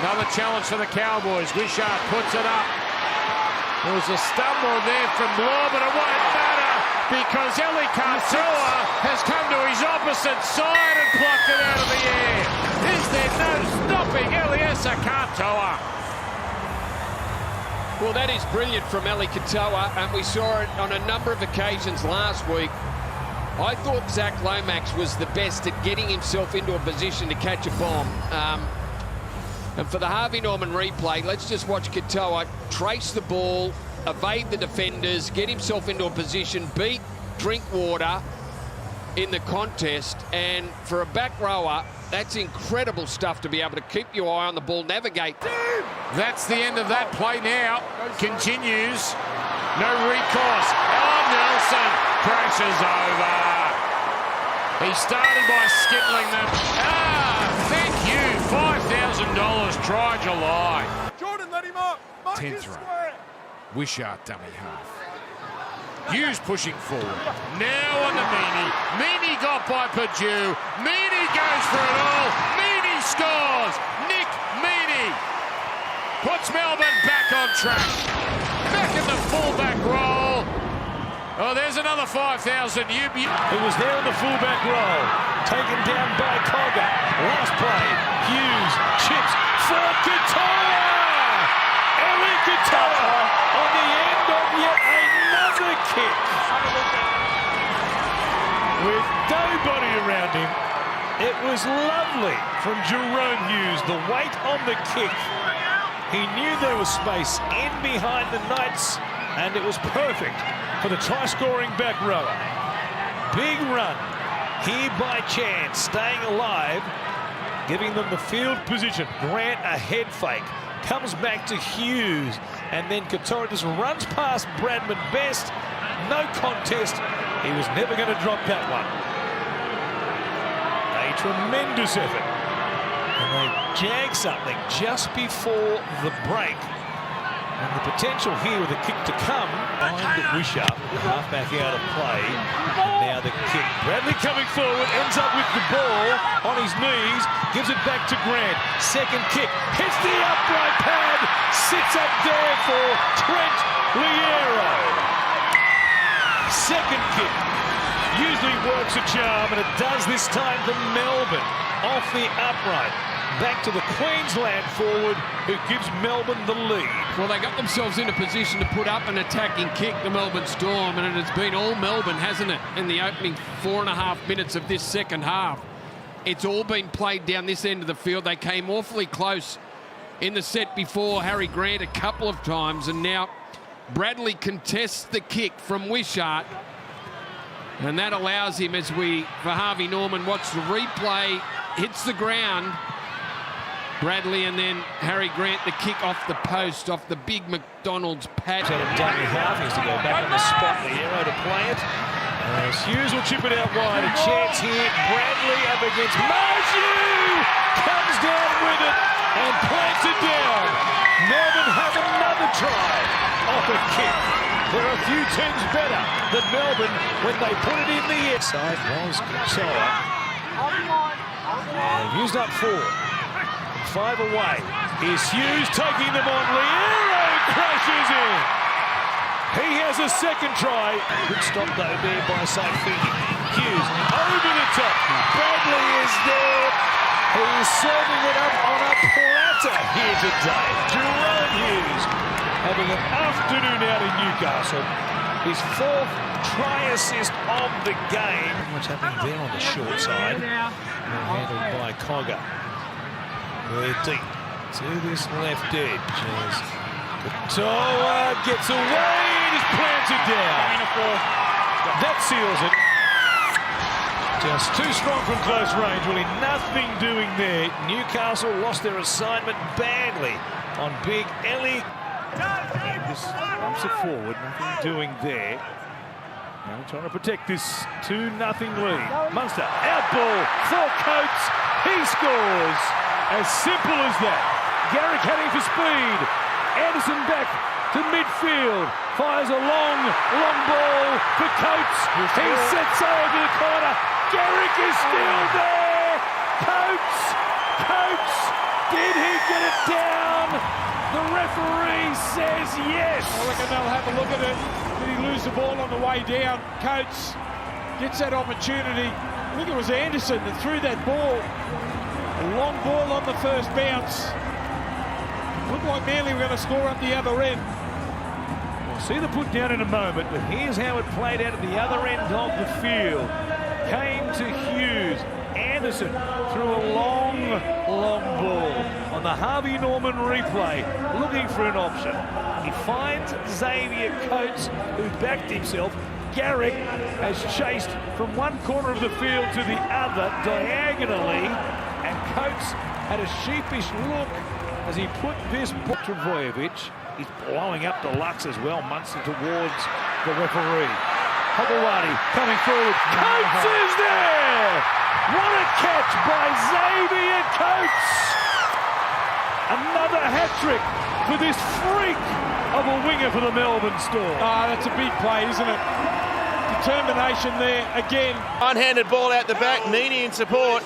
Another challenge for the Cowboys. Wishart puts it up. There was a stumble there from Law, but it won't matter because Eli Katoa has come to his opposite side and plucked it out of the air. Is there no stopping Eliesa Katoa? Well, that is brilliant from Eli Katoa, and we saw it on a number of occasions last week. I thought Zach Lomax was the best at getting himself into a position to catch a bomb. And for the Harvey Norman replay, let's just watch Katoa trace the ball, evade the defenders, get himself into a position, beat Drinkwater in the contest. And for a back rower, that's incredible stuff to be able to keep your eye on the ball, navigate. That's the end of that play now. Continues. No recourse. Nelson crashes over. He started by skittling them. Thank you. $5,000 try July. Jordan, let him up. 10th run. Wishart dummy half. Hughes pushing forward. Now on to Meaney. Meaney got by Purdue. Meaney goes for it all. Meaney scores. Nick Meaney puts Melbourne back on track. Back in the fullback role. Oh, there's another 5,000. He was there in the fullback role. Taken down by Cogger. Last play. Hughes chips for Katoa. Eli Katoa on the end of yet another kick. With nobody around him, it was lovely from Jerome Hughes. The weight on the kick. He knew there was space in behind the Knights, and it was perfect for the try-scoring back rower. Big run here by Chance, staying alive, giving them the field position. Grant a head fake, comes back to Hughes, and then Katoa just runs past Bradman Best. No contest. He was never going to drop that one. A tremendous effort. And they jag something just before the break. And the potential here with the kick to come behind Wishart, the halfback out of play. And now the kick. Bradley coming forward, ends up with the ball on his knees, gives it back to Grant. Second kick, hits the upright pad, sits up there for Trent Liero. Second kick usually works a charm, and it does this time for Melbourne. Off the upright. Back to the Queensland forward, who gives Melbourne the lead. Well, they got themselves in a position to put up an attacking kick, the Melbourne Storm, and it has been all Melbourne, hasn't it, in the opening 4.5 minutes of this second half. It's all been played down this end of the field. They came awfully close in the set before, Harry Grant a couple of times, and now Bradley contests the kick from Wishart, and that allows him, as we, for Harvey Norman, watch the replay, hits the ground. Bradley and then Harry Grant, the kick off the post, off the big McDonald's pad. Out of dummy half, he has to go back on the spot, Liero to play it. As Hughes will chip it out wide, a chance here. Bradley up against Marju, comes down with it and plants it down. Melbourne have another try off a kick. There are a few teams better than Melbourne when they put it in the air. Side was Katoa. They've used up 4. 5 away. Here's Hughes taking them on. Liero crashes in. He has a second try. Good stop though there by Saifini. Hughes over the top. Bradley is there. He's serving it up on a platter here today. Jerome Hughes having an afternoon out in Newcastle. His 4th try assist of the game. What's happening there on the short side? Handled by Cogger. We're deep to this left edge as Katoa gets away and is planted down. That seals it. Just too strong from close range. Really nothing doing there. Newcastle lost their assignment badly on big Ellie. This bumps it forward. Nothing doing there. Now trying to protect this 2-0 lead. Munster, out ball for Coates. He scores. As simple as that. Garrick heading for speed. Anderson back to midfield. Fires a long ball for Coates. He sets over to the corner. Garrick is still there. Coates. Did he get it down. The referee says yes. I reckon they'll have a look at it. Did he lose the ball on the way down? Coates gets that opportunity. I think it was Anderson that threw that ball. A long ball on the first bounce. Looked like Manly were going to score up the other end. We'll see the put down in a moment, but here's how it played out at the other end of the field. Came to Hughes. Anderson threw a long ball on the Harvey Norman replay, looking for an option. He finds Xavier Coates, who backed himself. Garrick has chased from one corner of the field to the other diagonally, and Coates had a sheepish look as he put this ball to Trbojevic. He's blowing up the Lux as well. Munster towards the referee. Hobawati coming forward. Coates is there! What a catch by Xavier Coates! Another hat-trick for this freak of a winger for the Melbourne Storm. That's a big play, isn't it? Determination there again. One-handed ball out the back, Meany in support.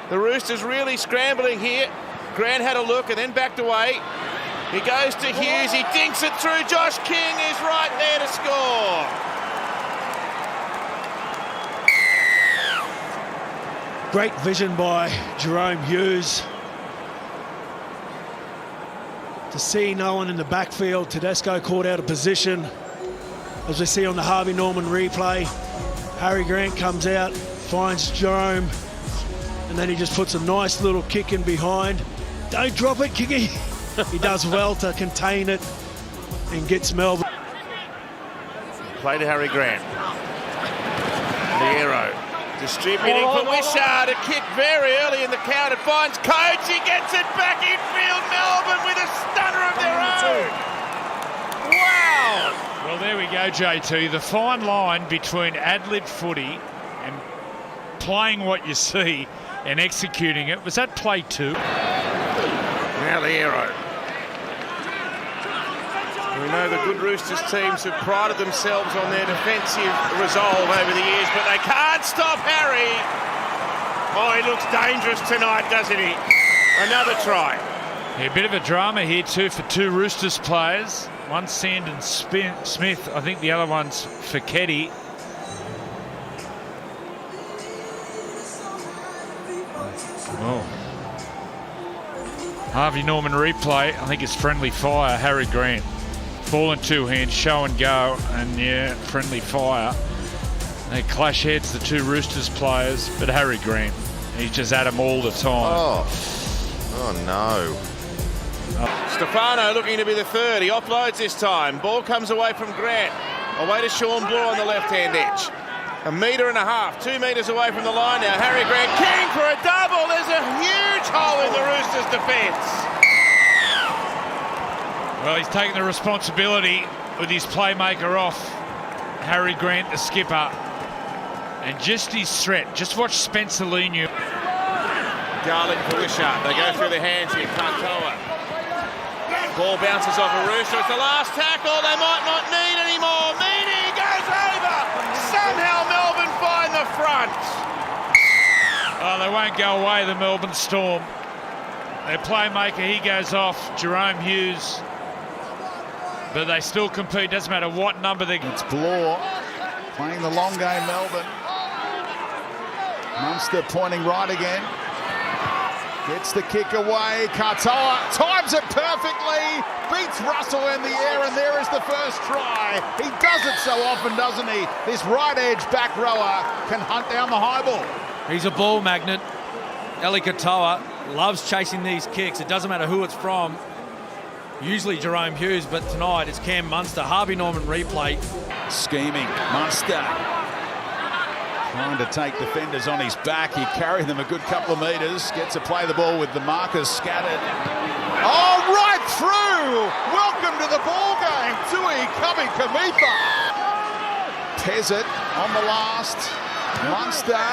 The Roosters really scrambling here. Grant had a look and then backed away. He goes to Hughes, he dinks it through. Josh King is right there to score. Great vision by Jerome Hughes. To see no one in the backfield, Tedesco caught out of position. As we see on the Harvey Norman replay, Harry Grant comes out, finds Jerome, and then he just puts a nice little kick in behind. Don't drop it, Kicky. He does well to contain it and gets Melbourne. Play to Harry Grant. Liero distributing for Wishart. A kick very early in the count. It finds Coates. He gets it back infield. Melbourne with a stunner of their own. Wow. Well, there we go, JT. The fine line between ad-lib footy and playing what you see and executing it. Was that play two? Now Liero. We know the good Roosters teams have prided themselves on their defensive resolve over the years, but they can't stop Harry. Oh, he looks dangerous tonight, doesn't he? Another try. Yeah, a bit of a drama here too for two Roosters players. One's Sandon Smith, I think the other one's Feketi. Oh. Harvey Norman replay, I think it's friendly fire, Harry Grant. Ball in two hands, show and go, and yeah, friendly fire. They clash heads, the two Roosters players, but Harry Grant, he's just at them all the time. Oh no. Stefano looking to be the third. He offloads this time. Ball comes away from Grant. Away to Sean Bloor on the left-hand edge. 1.5 meters, 2 metres away from the line now. Harry Grant, King for a double. There's a huge hole in the Roosters' defence. Well, he's taking the responsibility with his playmaker off. Harry Grant, the skipper. And just his threat. Just watch Spencer Leniu. Garlick for Wishart. They go through the hands here. Katoa. Ball bounces off a Rooster. It's the last tackle. They might not need anymore. Meany goes over. Somehow Melbourne find the front. Oh, they won't go away, the Melbourne Storm. Their playmaker, he goes off. Jerome Hughes. But they still compete. Doesn't matter what number they get. It's Bloor playing the long game, Melbourne. Munster pointing right again. Gets the kick away. Katoa times it perfectly. Beats Russell in the air, and there is the first try. He does it so often, doesn't he? This right edge back rower can hunt down the high ball. He's a ball magnet. Eli Katoa loves chasing these kicks. It doesn't matter who it's from. Usually Jerome Hughes, but tonight it's Cam Munster. Harvey Norman replay. Scheming. Munster trying to take defenders on his back. He carried them a good couple of metres. Gets to play the ball with the markers scattered. Oh, right through! Welcome to the ball game. Tui Kamitha. Pezzett on the last. Munster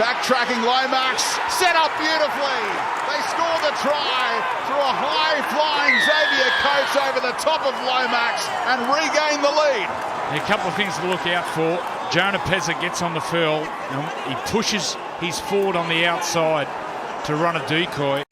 backtracking Lomax. Set up beautifully. They score the try through a high-flying Xavier Coates over the top of Lomax and regain the lead. A couple of things to look out for. Jonah Pezzett gets on the field. He pushes his forward on the outside to run a decoy.